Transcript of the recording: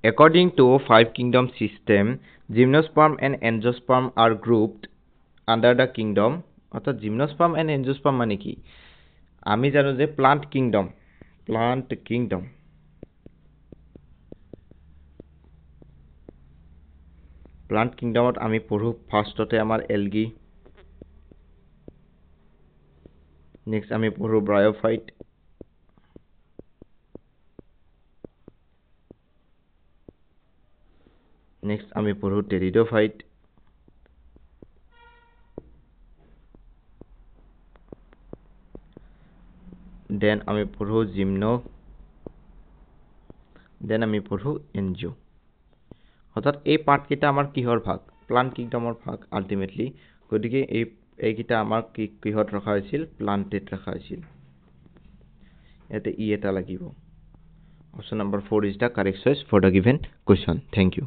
According to five kingdom system, gymnosperm and angiosperm are grouped under the kingdom. অর্থাৎ gymnosperm and angiosperm মানে কি? আমি জানো যে প্লান্ট কিংডম প্লান্ট কিংডমত আমি পঢ়ো ফাৰ্ষ্টতে আমাৰ এলগি, নেক্সট আমি পঢ়ো ব্ৰায়োফাইট, নেক্সট আমি পঢ়ো টেৰিডোফাইট, দেন আমি পঢ়ো জিমনো, দেন আমি পঢ়ো এনজিও। অৰ্থাৎ এই পাৰ্টকেইটা আমাৰ কিহৰ ভাগ? প্লান্ট কিংডমৰ ভাগ আল্টিমেটলি। গতিকে এইকেইটা আমাৰ কিহত ৰখা হৈছিল? প্লান্টেত ৰখা হৈছিল। ইয়াতে ই এটা লাগিব। Option number 4 is the correct choice for the given question. Thank you.